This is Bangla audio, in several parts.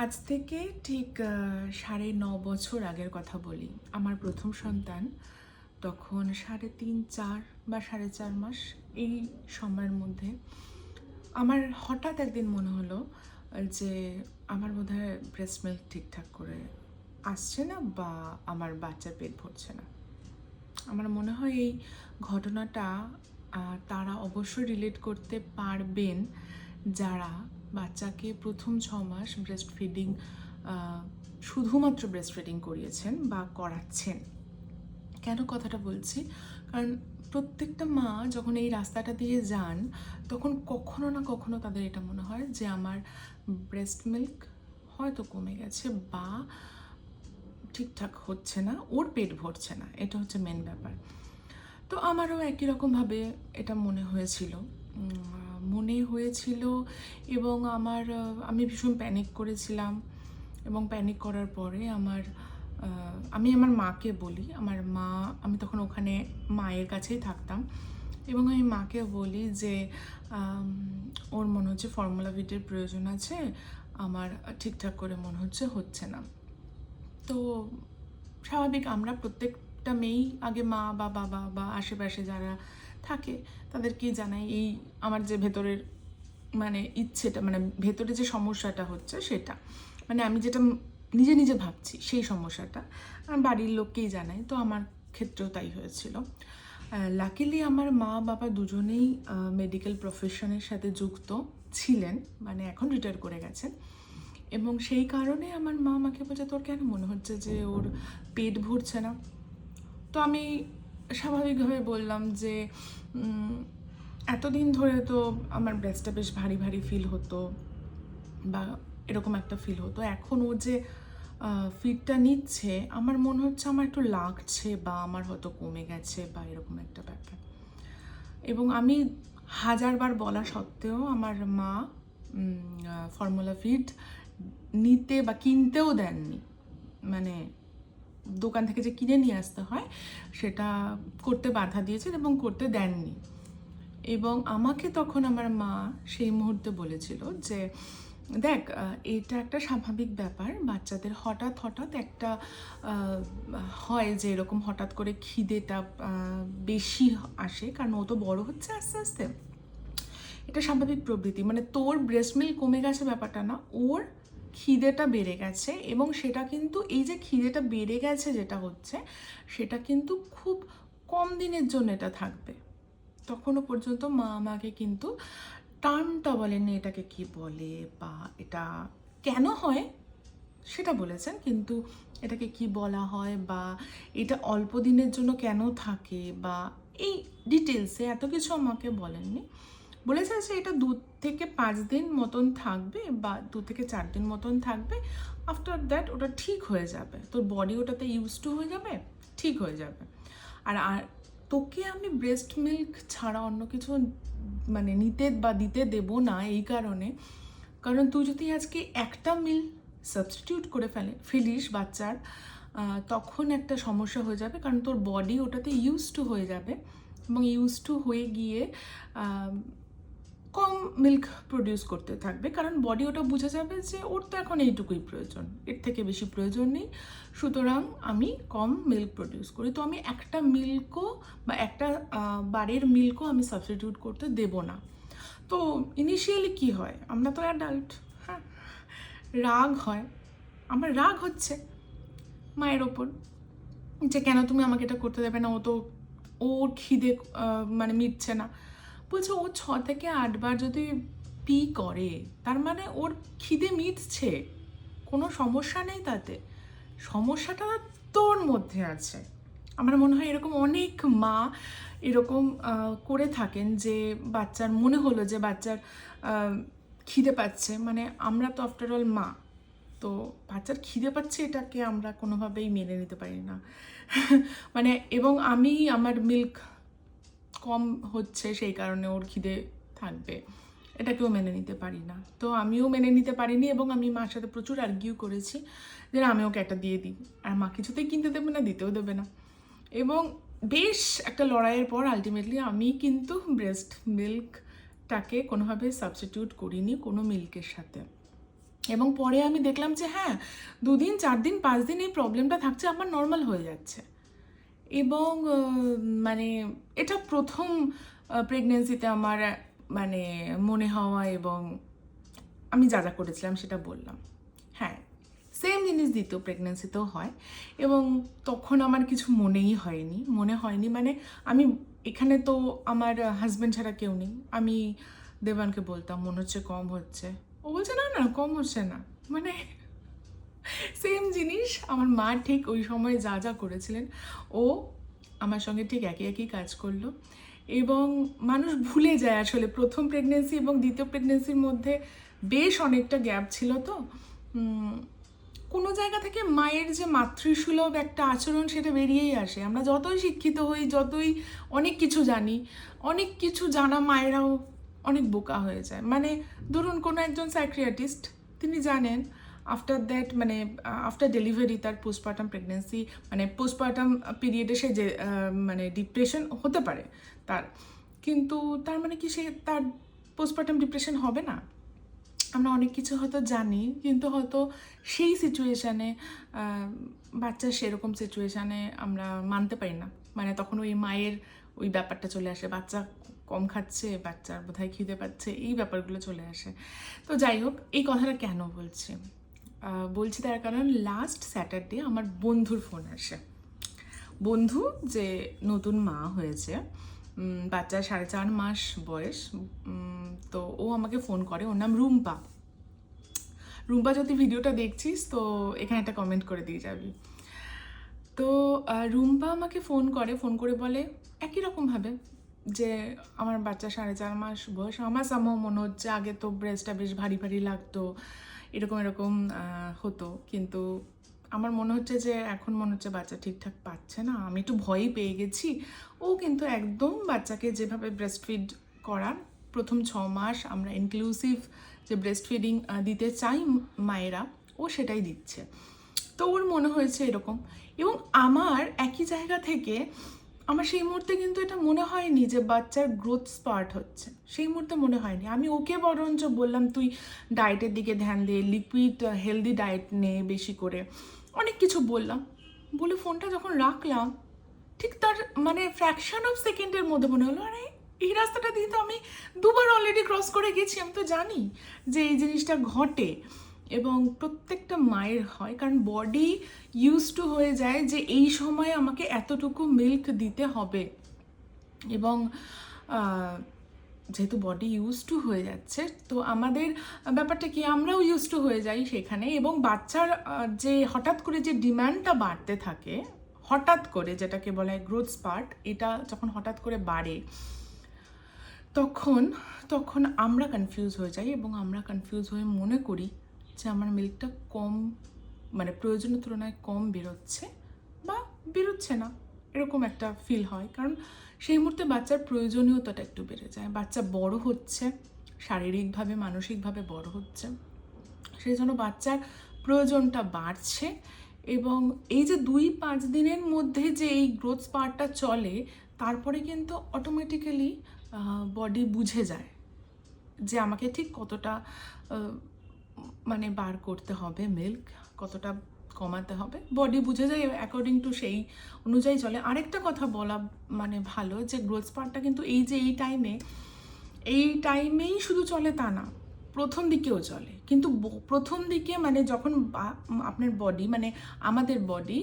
আজ থেকে ঠিক 9.5 বছর আগের কথা বলি। আমার প্রথম সন্তান তখন 3.5-4 বা 4.5 মাস, এই সময়ের মধ্যে আমার হঠাৎ একদিন মনে হলো যে আমার বোধহয় ব্রেস্ট মিল্ক ঠিকঠাক করে আসছে না বা আমার বাচ্চার পেট ভরছে না। আমার মনে হয় এই ঘটনাটা তারা অবশ্যই রিলেট করতে পারবেন যারা বাচ্চাকে প্রথম 6 মাস ব্রেস্ট ফিডিং শুধুমাত্র ব্রেস্ট ফিডিং করিয়েছেন বা করাচ্ছেন। কেন কথাটা বলছি? কারণ প্রত্যেকটা মা যখন এই রাস্তাটা দিয়ে যান তখন কখনো না কখনো তাদের এটা মনে হয় যে আমার ব্রেস্ট মিল্ক হয়তো কমে গেছে বা ঠিকঠাক হচ্ছে না, ওর পেট ভরছে না। এটা হচ্ছে মেন ব্যাপার। তো আমারও একই রকমভাবে এটা মনে হয়েছিল এবং আমি ভীষণ প্যানিক করেছিলাম। এবং প্যানিক করার পরে আমি আমার মাকে বলি, আমি তখন ওখানে মায়ের কাছেই থাকতাম, এবং আমি মাকে বলি যে ওর মনে হচ্ছে ফর্মুলা ভিটের প্রয়োজন আছে, আমার ঠিকঠাক করে মনে হচ্ছে না। তো স্বাভাবিক, আমরা প্রত্যেকটা মেয়েই আগে মা বা বাবা বা আশেপাশে যারা থাকে তাদেরকেই জানাই এই আমার যে ভেতরের ইচ্ছেটা, ভেতরে যে সমস্যাটা হচ্ছে সেটা, আমি যেটা নিজে নিজে ভাবছি সেই সমস্যাটা বাড়ির লোককেই জানাই। তো আমার ক্ষেত্রেও তাই হয়েছিল। লাকিলি আমার মা বাবা দুজনেই মেডিকেল প্রফেশনের সাথে যুক্ত ছিলেন, এখন রিটায়ার করে গেছেন, এবং সেই কারণে আমার মা আমাকে বলছে, তোর কেন মনে হচ্ছে যে ওর পেট ভরছে না? তো আমি স্বাভাবিকভাবে বললাম যে এতদিন ধরে তো আমার ব্রেস্টটা বেশ ভারী ভারী ফিল হতো বা এরকম একটা ফিল হতো, এখন ও যে ফিডটা নিচ্ছে আমার মনে হচ্ছে আমার একটু লাগছে বা আমার হয়তো কমে গেছে বা এরকম একটা ব্যাপার। এবং আমি হাজারবার বলা সত্ত্বেও আমার মা ফর্মুলা ফিড নিতে বা কিনতেও দেননি। দোকান থেকে যে কিনে নিয়ে আসতে হয় সেটা করতে বাধা দিয়েছেন এবং করতে দেননি। এবং আমাকে তখন আমার মা সেই মুহূর্তে বলেছিল যে দেখ, এটা একটা স্বাভাবিক ব্যাপার, বাচ্চাদের হঠাৎ হঠাৎ একটা হয় যে এরকম হঠাৎ করে খিদেটা বেশি আসে, কারণ ও তো বড় হচ্ছে আস্তে আস্তে। এটা স্বাভাবিক প্রবৃত্তি, তোর ব্রেস্ট মিল্ক কমে গেছে ব্যাপারটা না, ওর খিদেটা বেড়ে গেছে, এবং সেটা কিন্তু এই যে খিদেটা বেড়ে গেছে যেটা হচ্ছে সেটা কিন্তু খুব কম দিনের জন্য এটা থাকবে। তখনও পর্যন্ত মা আমাকে কিন্তু টার্মটা বলেননি এটাকে কি বলে বা এটা কেন হয় সেটা বলেছেন, কিন্তু এটাকে কি বলা হয় বা এটা অল্প দিনের জন্য কেন থাকে বা এই ডিটেলসে এত কিছু আমাকে বলেননি। বলেছেন যে এটা 2 থেকে 5 দিন মতন থাকবে বা 2 থেকে 4 দিন মতন থাকবে, আফটার দ্যাট ওটা ঠিক হয়ে যাবে, তোর বডি ওটাতে ইউজ টু হয়ে যাবে, ঠিক হয়ে যাবে। আর আর তোকে আমি ব্রেস্ট মিল্ক ছাড়া অন্য কিছু নিতে বা দিতে দেবো না, এই কারণ তুই যদি আজকে একটা মিল সাবস্টিটিউট করে ফেলিস বাচ্চার, তখন একটা সমস্যা হয়ে যাবে, কারণ তোর বডি ওটাতে ইউজ টু হয়ে যাবে, এবং ইউজ টু হয়ে গিয়ে কম মিল্ক প্রডিউস করতে থাকবে, কারণ বডি ওটা বুঝে যাবে যে ওর তো এখন এইটুকুই প্রয়োজন, এর থেকে বেশি প্রয়োজন নেই, সুতরাং আমি কম মিল্ক প্রডিউস করি। তো আমি একটা মিল্কও বা একটা বারের মিল্কও আমি সাবস্টিটিউট করতে দেব না। তো ইনিশিয়ালি কি হয়, আমরা তো অ্যাডাল্ট, হ্যাঁ, রাগ হয়, আমার রাগ হচ্ছে মায়ের ওপর যে কেন তুমি আমাকে এটা করতে দেবে না, ওর খিদে মিটছে না। বলছে ও 6 থেকে 8 বার যদি পি করে তার ওর খিদে মিটছে, কোনো সমস্যা নেই তাতে, সমস্যাটা তোর মধ্যে আছে। আমার মনে হয় এরকম অনেক মা এরকম করে থাকেন যে বাচ্চার মনে হলো যে বাচ্চার খিদে পাচ্ছে, আমরা তো আফটার অল মা, তো বাচ্চার খিদে পাচ্ছে এটাকে আমরা কোনোভাবেই মেনে নিতে পারি না। এবং আমার মিল্ক কম হচ্ছে সেই কারণে ওর খিদে থাকবে, এটাকেও মেনে নিতে পারি না। তো আমিও মেনে নিতে পারিনি এবং আমি মার সাথে প্রচুর আর্গিউ করেছি যে আমি ওকে একটা দিয়ে দিই, আর মা কিছুতেই কিনতে দেবে না, দিতেও দেবে না। এবং বেশ একটা লড়াইয়ের পর আলটিমেটলি আমি কিন্তু ব্রেস্ট মিল্কটাকে কোনোভাবে সাবস্টিটিউট করিনি কোনো মিল্কের সাথে। এবং পরে আমি দেখলাম যে হ্যাঁ 2 দিন 4 দিন 5 দিন এই প্রবলেমটা থাকছে, আমার নর্মাল হয়ে যাচ্ছে। এবং মানে এটা প্রথম প্রেগনেন্সিতে আমার মানে মনে হওয়া, এবং আমি যা যা করেছিলাম সেটা বললাম। হ্যাঁ, সেম জিনিস দ্বিতীয় প্রেগনেন্সিতেও হয়, এবং তখন আমার কিছু মনে হয়নি মানে আমি এখানে তো আমার হাজব্যান্ড ছাড়া কেউ নেই। আমি দেবানকে বলতাম মনে হচ্ছে কম হচ্ছে, ও বলছে না না কম হচ্ছে না। মানে সেম জিনিস আমার মা ঠিক ওই সময় যা যা করেছিলেন, ও আমার সঙ্গে ঠিক একই একই কাজ করলো। এবং মানুষ ভুলে যায় আসলে প্রথম প্রেগনেন্সি এবং দ্বিতীয় প্রেগনেন্সির মধ্যে বেশ অনেকটা গ্যাপ ছিল। তো কোনো জায়গা থেকে মায়ের যে মাতৃসুলভ একটা আচরণ সেটা বেরিয়েই আসে। আমরা যতই শিক্ষিত হই, যতই অনেক কিছু জানি, অনেক কিছু জানা মায়েরাও অনেক বোকা হয়ে যায়। মানে ধরুন কোনো একজন সাইক্রিয়াটিস্ট, তিনি জানেন আফটার দ্যাট মানে আফটার ডেলিভারি তার পোস্টপার্টাম প্রেগনেন্সি মানে পোস্টপার্টাম পিরিয়ডে সে যে মানে ডিপ্রেশন হতে পারে তার, কিন্তু তার মানে কি সে তার পোস্টপার্টাম ডিপ্রেশন হবে না? আমরা অনেক কিছু হয়তো জানি, কিন্তু হয়তো সেই সিচুয়েশানে বাচ্চার সেরকম সিচুয়েশানে আমরা মানতে পারি না। মানে তখন ওই মায়ের ওই ব্যাপারটা চলে আসে, বাচ্চা কম খাচ্ছে, বাচ্চার বোধহয় খিদে পাচ্ছে, এই ব্যাপারগুলো চলে আসে। তো যাই হোক, এই কথাটা কেন বলছি তার কারণ লাস্ট স্যাটারডে আমার বন্ধুর ফোন আসে। বন্ধু যে নতুন মা হয়েছে, বাচ্চার 4.5 মাস বয়স, তো ও আমাকে ফোন করে। ওর নাম রুম্পা। রুম্পা, যদি ভিডিওটা দেখছিস তো এখানে একটা কমেন্ট করে দিয়ে যাবি। তো রুম্পা আমাকে ফোন করে বলে একই রকমভাবে যে আমার বাচ্চা 4.5 মাস বয়স, আমার সামহ মনে হচ্ছে আগে তো ব্রেস্টটা বেশ ভারী ভারী লাগতো, এরকম হতো, কিন্তু আমার মনে হচ্ছে যে এখন মনে হচ্ছে বাচ্চা ঠিকঠাক পাচ্ছে না, আমি একটু ভয়ই পেয়ে গেছি। ও কিন্তু একদম বাচ্চাকে যেভাবে ব্রেস্ট ফিড করার প্রথম 6 মাস আমরা ইনক্লুসিভ যে ব্রেস্ট ফিডিং দিতে চাই মায়েরা, ও সেটাই দিচ্ছে। তো ওর মনে হয়েছে এরকম। এবং আমার একই জায়গা থেকে আমার সেই মুহূর্তে কিন্তু এটা মনে হয়নি যে বাচ্চার গ্রোথ স্পার্ট হচ্ছে, সেই মুহূর্তে মনে হয়নি। আমি ওকে বরঞ্চ বললাম তুই ডায়েটের দিকে ধ্যান দে, লিকুইড হেলদি ডায়েট নে বেশি করে, অনেক কিছু বললাম। বলে ফোনটা যখন রাখলাম, ঠিক তার মানে ফ্র্যাকশন অফ সেকেন্ডের মধ্যে মনে হলো আরে এই রাস্তাটা দিয়ে তো আমি 2বার অলরেডি ক্রস করে গেছি, আমি তো জানি যে এই জিনিসটা ঘটে। এবং প্রত্যেকটা মায়ের হয়, কারণ বডি ইউজ টু হয়ে যায় যে এই সময় আমাকে এতটুকু মিল্ক দিতে হবে। এবং যেহেতু বডি ইউজ টু হয়ে যাচ্ছে, তো আমাদের ব্যাপারটা কি আমরাও ইউজ টু হয়ে যাই সেখানে। এবং বাচ্চার যে হঠাৎ করে যে ডিমান্ডটা বাড়তে থাকে, হঠাৎ করে যেটাকে বলা হয় গ্রোথ স্পার্ট, এটা যখন হঠাৎ করে বাড়ে তখন আমরা কনফিউজ হয়ে যাই, এবং আমরা কনফিউজ হয়ে মনে করি যে আমার মিল্কটা কম মানে প্রয়োজনের তুলনায় কম বেরোচ্ছে বা বেরোচ্ছে না, এরকম একটা ফিল হয়। কারণ সেই মুহূর্তে বাচ্চার প্রয়োজনীয়তাটা একটু বেড়ে যায়, বাচ্চা বড় হচ্ছে, শারীরিকভাবে মানসিকভাবে বড় হচ্ছে, সেই জন্য বাচ্চার প্রয়োজনটা বাড়ছে। এবং এই যে 2-5 দিনের মধ্যে যে এই গ্রোথ স্পার্টটা চলে, তারপরে কিন্তু অটোমেটিক্যালি বডি বুঝে যায় যে আমাকে ঠিক কতটা মানে বার করতে হবে মিল্ক, কতটা কমাতে হবে, বডি বুঝে যায়, অ্যাকর্ডিং টু সেই অনুযায়ী চলে। আরেকটা কথা বলা মানে ভালো যে গ্রোথ স্পার্টটা কিন্তু এই যে এই টাইমেই শুধু চলে তা না, প্রথম দিকেও চলে। কিন্তু প্রথম দিকে মানে যখন আপনার বডি মানে আমাদের বডি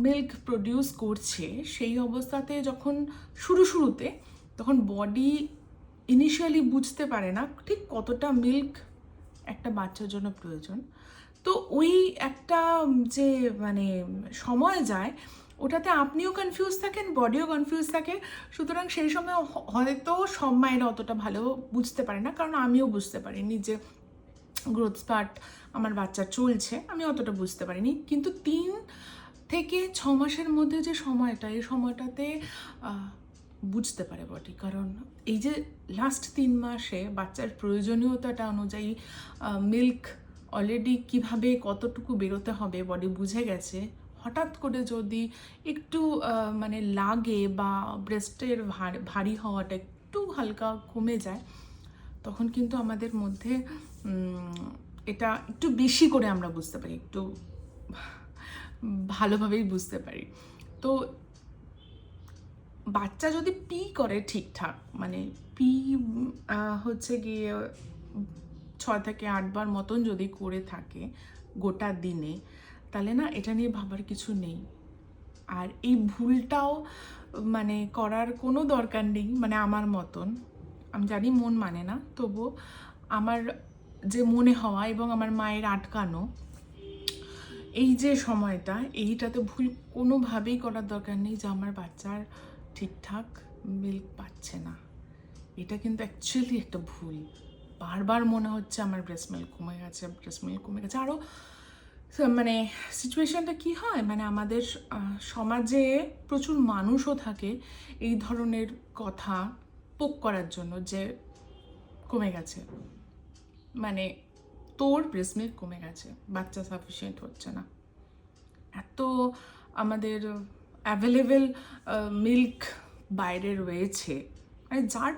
মিল্ক প্রডিউস করছে, সেই অবস্থাতে যখন শুরুতে তখন বডি ইনিশিয়ালি বুঝতে পারে না ঠিক কতটা মিল্ক একটা বাচ্চার জন্য প্রয়োজন। তো ওই একটা যে মানে সময় যায়, ওটাতে আপনিও কনফিউজ থাকেন, বডিও কনফিউজ থাকে। সুতরাং সেই সময় হয়তো সব মায়েরা অতটা ভালো বুঝতে পারে না, কারণ আমিও বুঝতে পারিনি যে গ্রোথ স্পার্ট আমার বাচ্চার চলছে, আমি অতটা বুঝতে পারিনি। কিন্তু 3 থেকে 6 মাসের মধ্যে যে সময়টা, এই সময়টাতে বুঝতে পারে বডি। কারণ এই যে লাস্ট 3 মাসে বাচ্চার প্রয়োজনীয়তাটা অনুযায়ী মিল্ক অলরেডি কিভাবে কতটুকু বেরোতে হবে বডি বুঝে গেছে। হঠাৎ করে যদি একটু মানে লাগে বা ব্রেস্টের ভারী হওয়াটা একটু হালকা কমে যায়, তখন কিন্তু আমাদের মধ্যে এটা একটু বেশি করে আমরা বুঝতে পারি, একটু ভালোভাবেই বুঝতে পারি। তো বাচ্চা যদি পি করে ঠিকঠাক, মানে পি হচ্ছে গিয়ে 6 থেকে 8 বার মতন যদি করে থাকে গোটা দিনে, তাহলে না এটা নিয়ে ভাবার কিছু নেই। আর এই ভুলটাও মানে করার কোনো দরকার নেই, মানে আমার মতন। আমি জানি মন মানে না, তবুও আমার যে মনে হওয়া এবং আমার মায়ের আটকানো এই যে সময়টা, এইটাতে ভুল কোনোভাবেই করার দরকার নেই যে আমার বাচ্চার ঠিকঠাক মিল্ক পাচ্ছে না। এটা কিন্তু অ্যাকচুয়ালি একটা ভুল। বারবার মনে হচ্ছে আমার ব্রেস্ট মিল্ক কমে গেছে, ব্রেস্ট মিল্ক কমে গেছে। আরও মানে সিচুয়েশানটা কি হয়, মানে আমাদের সমাজে প্রচুর মানুষও থাকে এই ধরনের কথা পোক করার জন্য, যে কমে গেছে, মানে তোর ব্রেস্ট মিল্ক কমে গেছে, বাচ্চা সাফিসিয়েন্ট হচ্ছে না। এত আমাদের অ্যাভেলেবেল মিল্ক বাইরে রয়েছে, মানে যার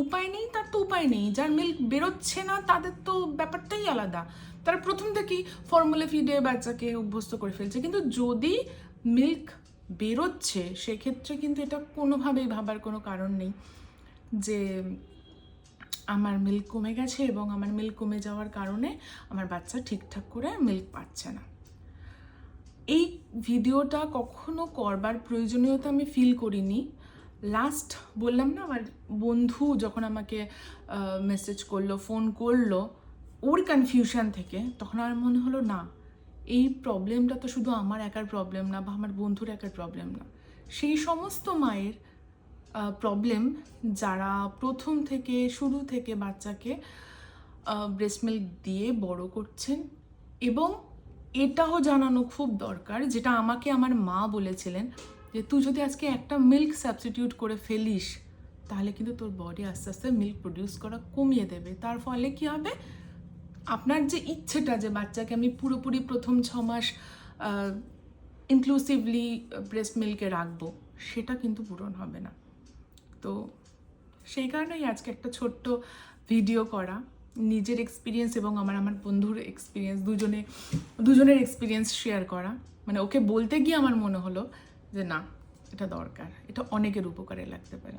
উপায় নেই তার তো উপায় নেই, যার মিল্ক বেরোচ্ছে না তাদের তো ব্যাপারটাই আলাদা। তারা প্রথম থেকেই ফর্মুলা ফিডে বাচ্চাকে অভ্যস্ত করে ফেলছে। কিন্তু যদি মিল্ক বেরোচ্ছে সেক্ষেত্রে কিন্তু এটা কোনোভাবেই ভাবার কোনো কারণ নেই যে আমার মিল্ক কমে গেছে এবং আমার মিল্ক কমে যাওয়ার কারণে আমার বাচ্চা ঠিকঠাক করে মিল্ক পাচ্ছে না। এই ভিডিওটা কখনো করবার প্রয়োজনীয়তা আমি ফিল করিনি। লাস্ট বললাম না, আমার বন্ধু যখন আমাকে মেসেজ করলো, ফোন করলো ওর কনফিউশন থেকে, তখন আমার মনে হলো না, এই প্রবলেমটা তো শুধু আমার একার প্রবলেম না বা আমার বন্ধুর একার প্রবলেম না, সেই সমস্ত মায়ের প্রবলেম যারা প্রথম থেকে শুরু থেকে বাচ্চাকে ব্রেস্ট মিল্ক দিয়ে বড় করছেন। এবং এটাও জানানো খুব দরকার, যেটা আমাকে আমার মা বলেছিলেন, যে তুই যদি আজকে একটা মিল্ক সাবস্টিটিউট করে ফেলিস তাহলে কিন্তু তোর বডি আস্তে আস্তে মিল্ক প্রডিউস করা কমিয়ে দেবে। তার ফলে কি হবে, আপনার যে ইচ্ছেটা যে বাচ্চাকে আমি পুরোপুরি প্রথম 6 মাস ইনক্লুসিভলি ব্রেস্ট মিল্কে রাখবো, সেটা কিন্তু পূরণ হবে না। তো সেই কারণেই আজকে একটা ছোট্ট ভিডিও করা, নিজের এক্সপিরিয়েন্স এবং আমার বন্ধুর এক্সপিরিয়েন্স, দুজনের এক্সপিরিয়েন্স শেয়ার করা। মানে ওকে বলতে গিয়ে আমার মনে হলো যে না, এটা দরকার, এটা অনেকের উপকারে লাগতে পারে।